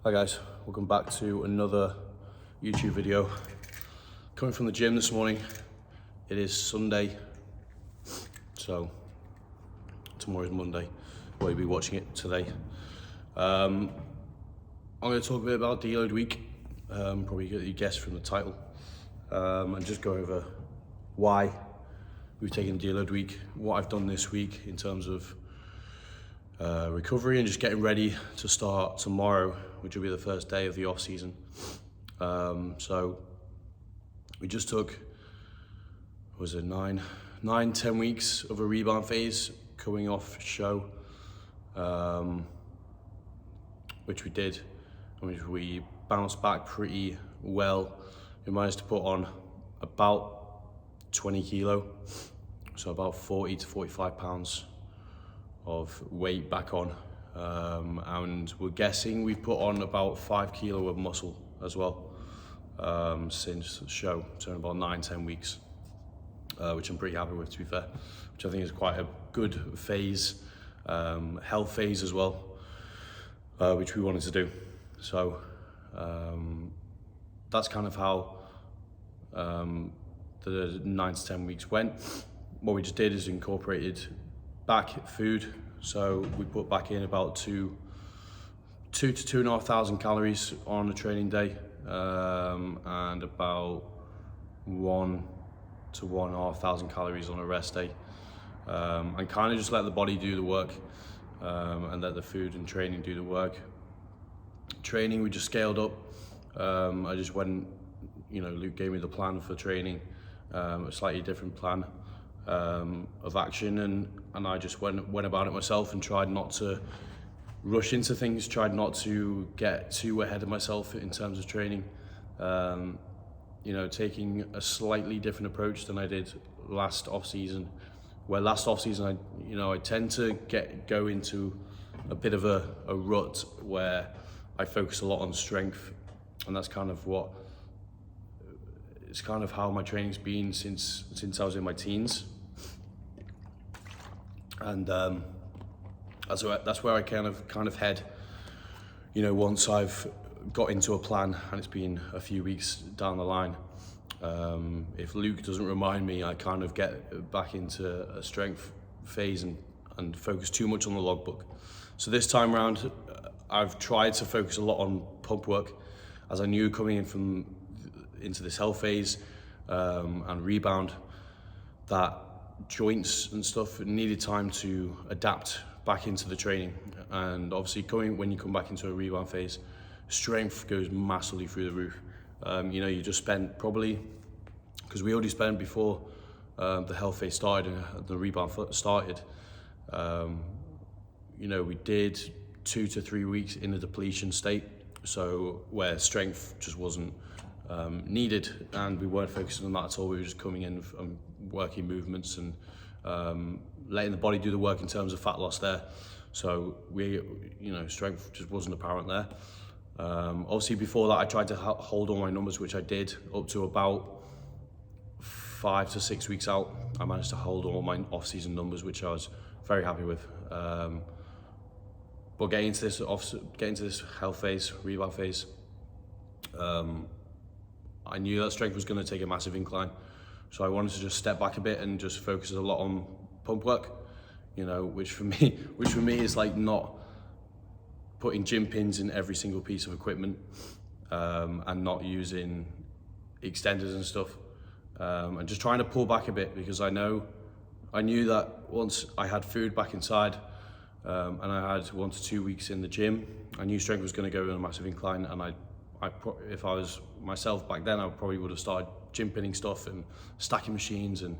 Hi guys, welcome back to another YouTube video. Coming from the gym this morning. It is Sunday, so tomorrow's Monday. Well, you'll be watching it today. I'm going to talk a bit about Deload week. Probably you guessed from the title, and just go over why we've taken Deload week, what I've done this week in terms of recovery and just getting ready to start tomorrow, which will be the first day of the off season. So we just took, was it 10 weeks of a rebound phase coming off show, which we did, and we bounced back pretty well. We managed to put on about 20 kilo, so about 40 to 45 pounds of weight back on, and we're guessing we've put on about 5 kilo of muscle as well since the show, so in about 9-10 weeks, which I'm pretty happy with, to be fair, which I think is quite a good phase, health phase as well, which we wanted to do. So that's kind of how the 9 to 10 weeks went. What we just did is incorporated back food, so we put back in about 2 to 2,500 calories on a training day, and about 1 to 1,500 calories on a rest day, and kind of just let the body do the work, and let the food and training do the work. Training, we just scaled up. I just went, Luke gave me the plan for training, a slightly different plan of action, and I just went about it myself and tried not to rush into things, tried not to get too ahead of myself in terms of training, taking a slightly different approach than I did last off season, where last off season I tend to go into a bit of a rut where I focus a lot on strength, and that's kind of how my training's been since I was in my teens. And that's where I kind of head, once I've got into a plan and it's been a few weeks down the line. If Luke doesn't remind me, I kind of get back into a strength phase and focus too much on the logbook. So this time around, I've tried to focus a lot on pump work, as I knew coming into this health phase and rebound that joints and stuff needed time to adapt back into the training. And obviously when you come back into a rebound phase, strength goes massively through the roof. You just spent probably, because we already spent before the health phase started and the rebound started, we did 2 to 3 weeks in a depletion state, so where strength just wasn't needed, and we weren't focusing on that at all. We were just coming in and working movements and letting the body do the work in terms of fat loss there. So strength just wasn't apparent there. Obviously before that I tried to hold all my numbers, which I did up to about 5 to 6 weeks out. I managed to hold all my off-season numbers, which I was very happy with. But getting into this health phase, rebound phase, I knew that strength was going to take a massive incline, so I wanted to just step back a bit and just focus a lot on pump work, which for me is like not putting gym pins in every single piece of equipment, and not using extenders and stuff, and just trying to pull back a bit, because I knew that once I had food back inside, and I had 1 to 2 weeks in the gym, I knew strength was going to go in a massive incline, and if I was myself back then, I probably would have started gym pinning stuff and stacking machines and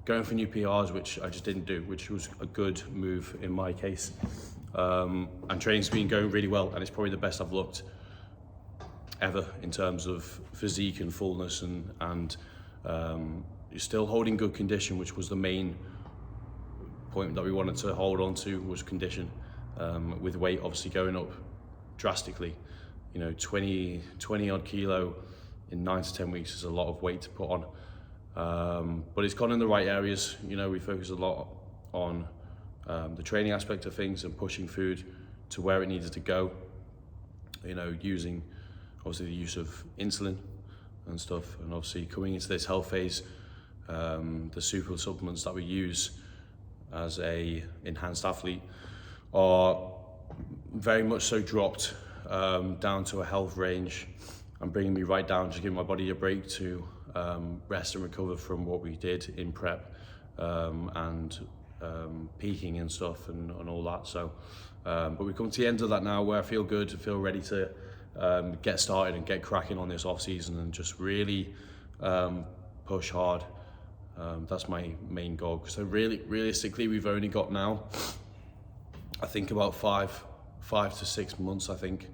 going for new PRs, which I just didn't do, which was a good move in my case. And training's been going really well, and it's probably the best I've looked ever in terms of physique and fullness, and you're still holding good condition, which was the main point that we wanted to hold on to, was condition, with weight obviously going up drastically. 20 odd kilo in 9 to 10 weeks is a lot of weight to put on, but it's gone in the right areas. We focus a lot on the training aspect of things and pushing food to where it needed to go, you know, using obviously the use of insulin and stuff, and obviously coming into this health phase, the super supplements that we use as a enhanced athlete are very much so dropped down to a health range and bringing me right down, just giving my body a break to rest and recover from what we did in prep and peaking and stuff and all that. So, but we've come to the end of that now where I feel good, feel ready to get started and get cracking on this off season and just really push hard. That's my main goal. So realistically, we've only got now, I think about five to 6 months, I think,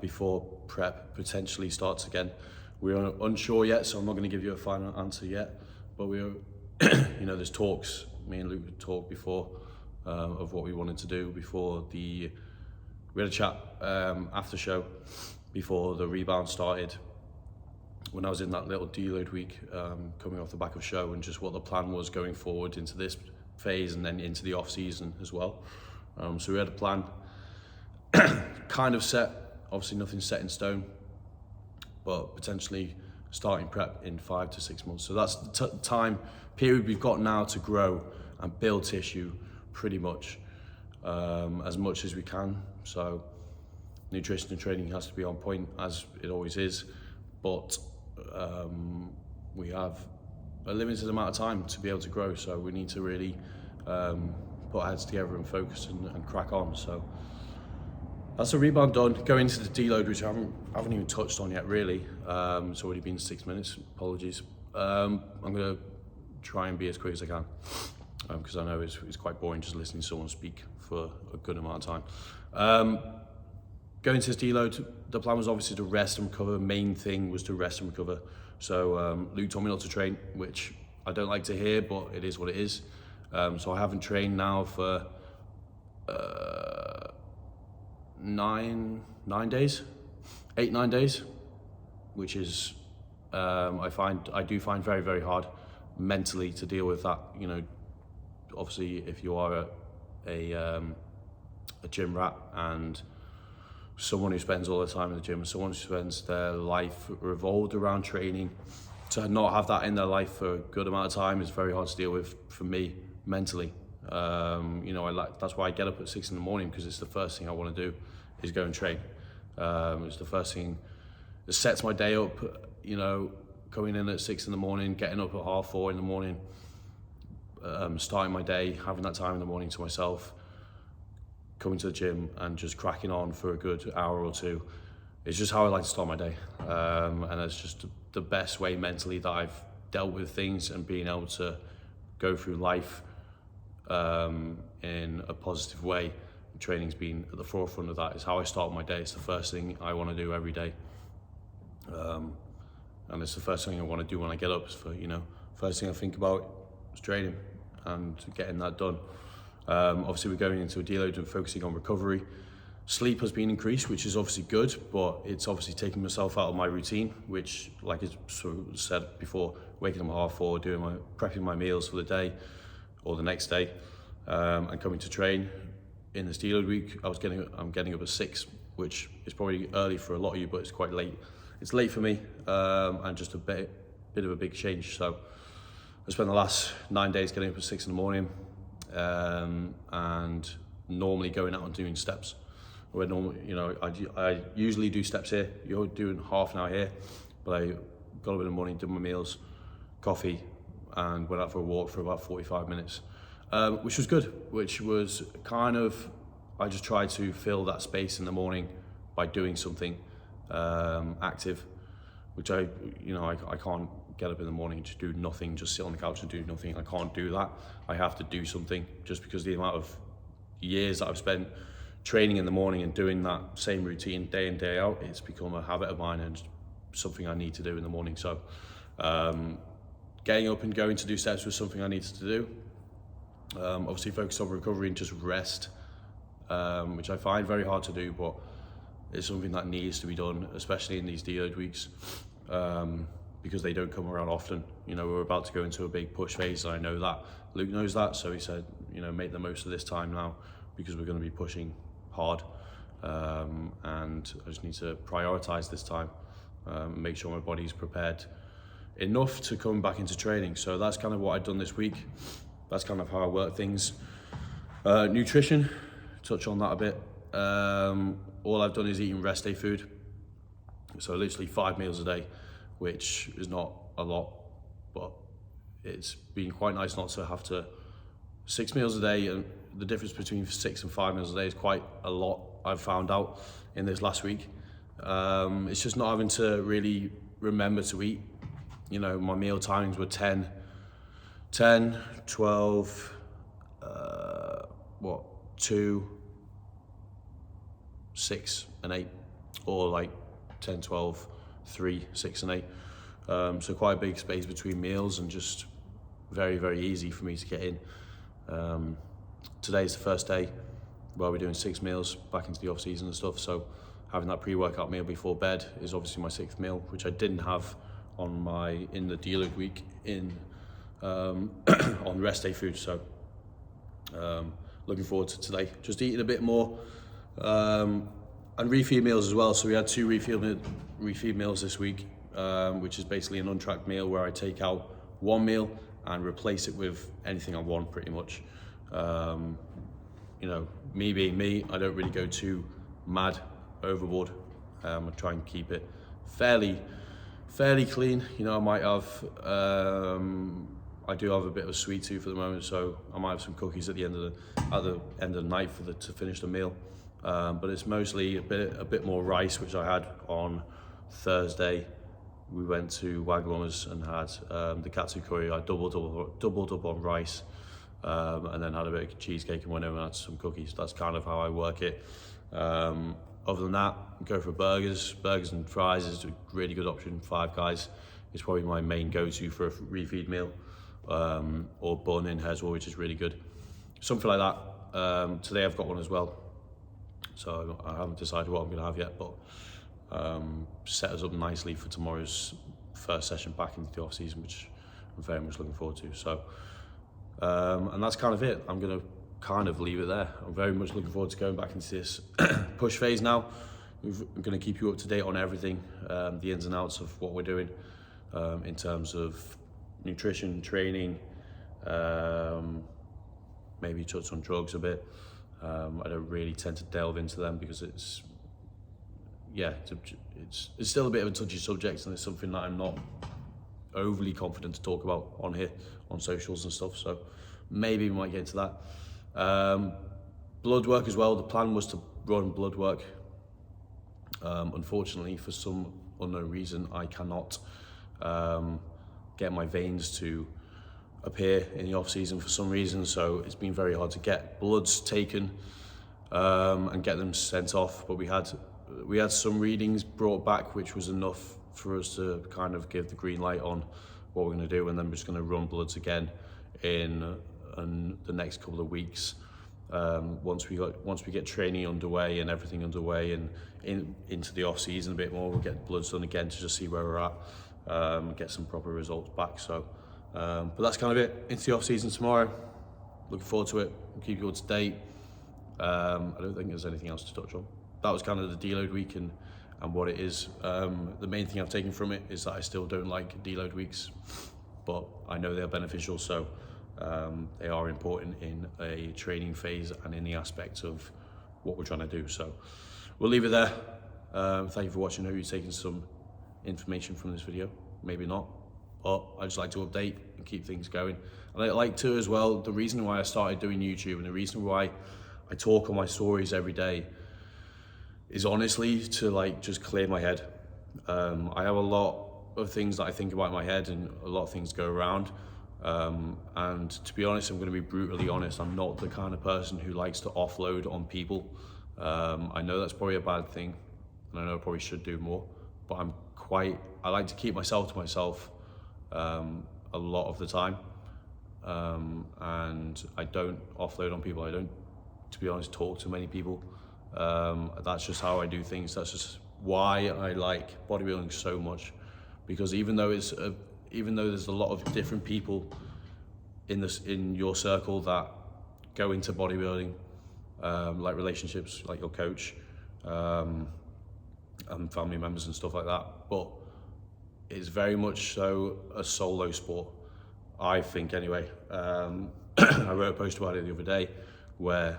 before prep potentially starts again. We're unsure yet, so I'm not going to give you a final answer yet, but we're, you know, there's talks, me and Luke talked before of what we wanted to do before we had a chat after show before the rebound started, when I was in that little deload week coming off the back of show, and just what the plan was going forward into this phase and then into the off season as well. So we had a plan kind of set, obviously nothing's set in stone, but potentially starting prep in 5 to 6 months. So that's the time period we've got now to grow and build tissue pretty much as much as we can. So nutrition and training has to be on point, as it always is, but we have a limited amount of time to be able to grow, so we need to really put our heads together and focus and crack on. So that's a rebound done. Going into the deload, which I haven't even touched on yet really. It's already been 6 minutes, apologies. I'm gonna try and be as quick as I can, because I know it's quite boring just listening to someone speak for a good amount of time. Going to this deload, the plan was obviously to rest and recover. Main thing was to rest and recover. So Luke told me not to train, which I don't like to hear, but it is what it is. So I haven't trained now for 8-9 days, which is I do find very, very hard mentally to deal with that. You know, obviously if you are a gym rat and someone who spends all the time in the gym, someone who spends their life revolved around training, to not have that in their life for a good amount of time is very hard to deal with for me mentally. You know, that's why I get up at 6 in the morning, because it's the first thing I want to do is go and train. It's the first thing that sets my day up. You know, coming in at 6 in the morning, getting up at 4:30 in the morning, starting my day, having that time in the morning to myself, coming to the gym and just cracking on for a good hour or two. It's just how I like to start my day. And it's just the best way mentally that I've dealt with things, and being able to go through life in a positive way. Training's been at the forefront of that. It's how I start my day. It's the first thing I want to do every day. And it's the first thing I want to do when I get up. First thing I think about is training and getting that done. Obviously we're going into a deload and focusing on recovery. Sleep has been increased, which is obviously good, but it's obviously taking myself out of my routine, which, like I sort of said before, waking up at 4:30, prepping my meals for the day or the next day, and coming to train. In this deload week, I'm getting up at 6, which is probably early for a lot of you, but it's quite late. It's late for me, and just a bit of a big change. So I spent the last 9 days getting up at 6 in the morning, and normally going out and doing steps. Where normally, you know, I usually do steps here. You're doing half an hour here, but I got up in the morning, did my meals, coffee, and went out for a walk for about 45 minutes, which was good. Which was kind of, I just tried to fill that space in the morning by doing something active, which I can't get up in the morning and just do nothing, just sit on the couch and do nothing. I can't do that. I have to do something, just because the amount of years that I've spent training in the morning and doing that same routine day in, day out, it's become a habit of mine and something I need to do in the morning. So getting up and going to do steps was something I needed to do. Obviously focus on recovery and just rest, which I find very hard to do, but it's something that needs to be done, especially in these deload weeks, because they don't come around often. You know, we're about to go into a big push phase, and I know that. Luke knows that, so he said, you know, make the most of this time now, because we're going to be pushing hard, and I just need to prioritize this time, make sure my body's prepared enough to come back into training. So that's kind of what I've done this week. That's kind of how I work things. Nutrition, touch on that a bit. All I've done is eating rest day food. So literally 5 meals a day, which is not a lot, but it's been quite nice not to have to 6 meals a day. And the difference between 6 and 5 meals a day is quite a lot, I've found out in this last week. It's just not having to really remember to eat. You know, my meal timings were 10, 12, 2, 6 and 8, or like 10, 12, 3, 6 and 8. So quite a big space between meals, and just very, very easy for me to get in. Today's the first day where we're doing 6 meals back into the off season and stuff. So having that pre-workout meal before bed is obviously my 6th meal, which I didn't have in the Deload week on rest day food. So looking forward to today, just eating a bit more, and refeed meals as well. So we had 2 refeed meals this week, which is basically an untracked meal where I take out 1 meal and replace it with anything I want, pretty much. You know, me being me, I don't really go too mad overboard. I try and keep it fairly clean. You know, I might have, I do have a bit of a sweet tooth at the moment, so I might have some cookies at the end of the night to finish the meal. But it's mostly a bit more rice, which I had on Thursday. We went to Wagamama's and had the katsu curry. I doubled up on rice, and then had a bit of cheesecake and went over and had some cookies. That's kind of how I work it. Other than that, go for burgers and fries is a really good option. Five Guys is probably my main go-to for a refeed meal, or bun in Heswell, which is really good. Something like that. Today I've got one as well, so I haven't decided what I'm going to have yet, but set us up nicely for tomorrow's first session back into the off season, which I'm very much looking forward to. So, and that's kind of it. I'm going to kind of leave it there. I'm very much looking forward to going back into this push phase now. I'm going to keep you up to date on everything, the ins and outs of what we're doing, in terms of nutrition, training, maybe touch on drugs a bit. I don't really tend to delve into them because it's still a bit of a touchy subject, and it's something that I'm not overly confident to talk about on here, on socials and stuff. So maybe we might get into that. Blood work as well. The plan was to run blood work. Unfortunately, for some unknown reason, I cannot get my veins to appear in the off season for some reason. So it's been very hard to get bloods taken and get them sent off. But we had some readings brought back, which was enough for us to kind of give the green light on what we're going to do, and then we're just going to run bloods again in the next couple of weeks. Once we get training underway and everything underway, and into the off season a bit more, we'll get bloods done again to just see where we're at, and get some proper results back. So, but that's kind of it. Into the off season tomorrow. Looking forward to it. We'll keep you up to date. I don't think there's anything else to touch on. That was kind of the deload week and what it is. The main thing I've taken from it is that I still don't like deload weeks, but I know they're beneficial. So they are important in a training phase and in the aspects of what we're trying to do. So we'll leave it there. Thank you for watching. I hope you've taken some information from this video. Maybe not, but I just like to update and keep things going. And I like to as well, the reason why I started doing YouTube and the reason why I talk on my stories every day is honestly to like just clear my head. I have a lot of things that I think about in my head, and a lot of things go around. And to be honest, I'm going to be brutally honest, I'm not the kind of person who likes to offload on people. I know that's probably a bad thing, and I know I probably should do more, but I like to keep myself to myself a lot of the time. And I don't offload on people. I don't, to be honest, talk to many people. That's just how I do things. That's just why I like bodybuilding so much, because even though there's a lot of different people in your circle that go into bodybuilding, like relationships, like your coach, and family members and stuff like that. But it's very much so a solo sport, I think anyway. I wrote a post about it the other day where,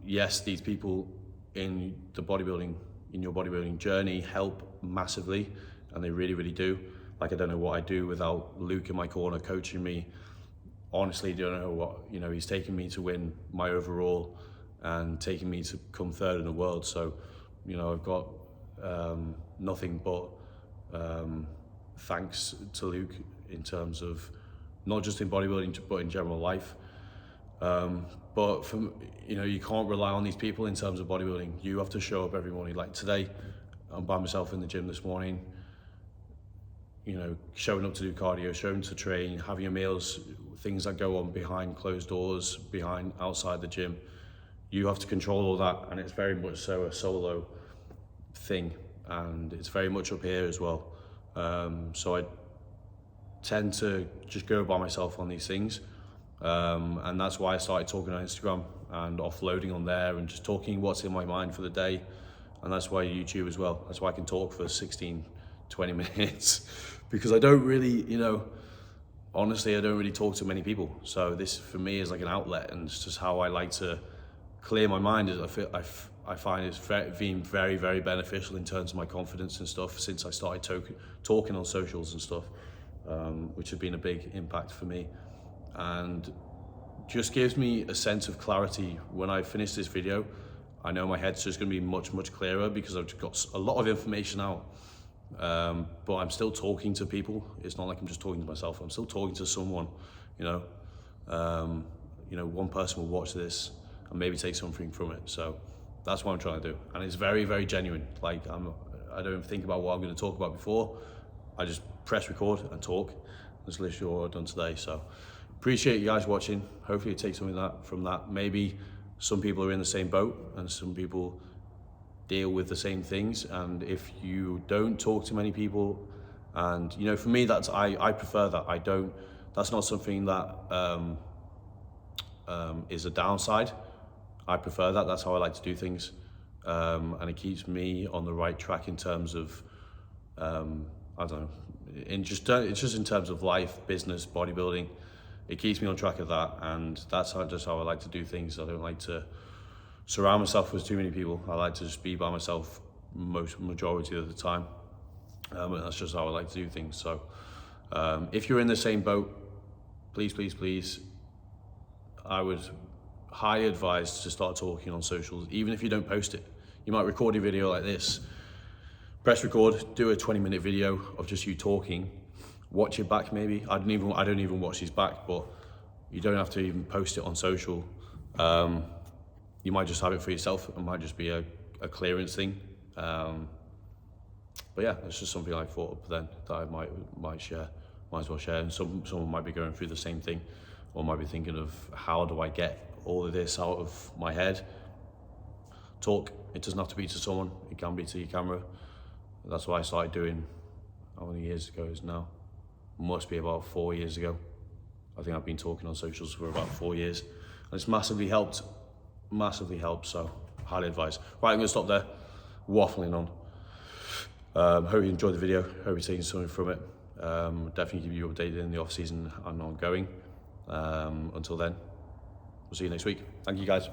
yes, these people in your bodybuilding journey help massively, and they really, really do. Like, I don't know what I'd do without Luke in my corner coaching me. Honestly, don't know what, he's taking me to win my overall and taking me to come third in the world. So, I've got nothing but thanks to Luke in terms of not just in bodybuilding, but in general life. But you can't rely on these people in terms of bodybuilding. You have to show up every morning. Like today, I'm by myself in the gym this morning, showing up to do cardio, showing up to train, having your meals, things that go on behind closed doors, outside the gym. You have to control all that, and it's very much so a solo thing, and it's very much up here as well. So I tend to just go by myself on these things, and that's why I started talking on Instagram and offloading on there and just talking what's in my mind for the day. And that's why YouTube as well. That's why I can talk for 16, 20 minutes because I don't really, honestly, I don't really talk to many people. So this for me is like an outlet, and it's just how I like to clear my mind. I find it's been very, very beneficial in terms of my confidence and stuff since I started talking on socials and stuff, which has been a big impact for me, and just gives me a sense of clarity. When I finish this video, I know my head's just going to be much, much clearer because I've got a lot of information out, but I'm still talking to people. It's not like I'm just talking to myself. I'm still talking to someone, one person will watch this and maybe take something from it. So that's what I'm trying to do. And it's very, very genuine. Like I don't think about what I'm going to talk about before. I just press record and talk. That's literally what I've done today. So appreciate you guys watching. Hopefully you take something from that. Maybe some people are in the same boat and some people deal with the same things. And if you don't talk to many people, and for me, I prefer that. That's not something that is a downside. I prefer that. That's how I like to do things. And it keeps me on the right track in terms of, I don't know, it's just in terms of life, business, bodybuilding. It keeps me on track of that, and that's just how I like to do things. I don't like to surround myself with too many people. I like to just be by myself majority of the time, and that's just how I like to do things. So if you're in the same boat, please, please, please, I would highly advise to start talking on socials, even if you don't post it. You might record a video like this, press record, do a 20-minute video of just you talking, watch it back maybe. I don't even watch these back, but you don't have to even post it on social. You might just have it for yourself. It might just be a clearance thing. But yeah, it's just something I thought of then that I might share, might as well share. And someone might be going through the same thing, or might be thinking of how do I get all of this out of my head. Talk. It doesn't have to be to someone. It can be to your camera. That's what I started doing. How many years ago is now? Must be about 4 years ago. I think I've been talking on socials for about 4 years, and it's massively helped. So highly advise. Right, I'm gonna stop there, waffling on. Hope you enjoyed the video. Hope you're taking something from it. Definitely keep you updated in the off season and ongoing. Until then, we'll see you next week. Thank you guys.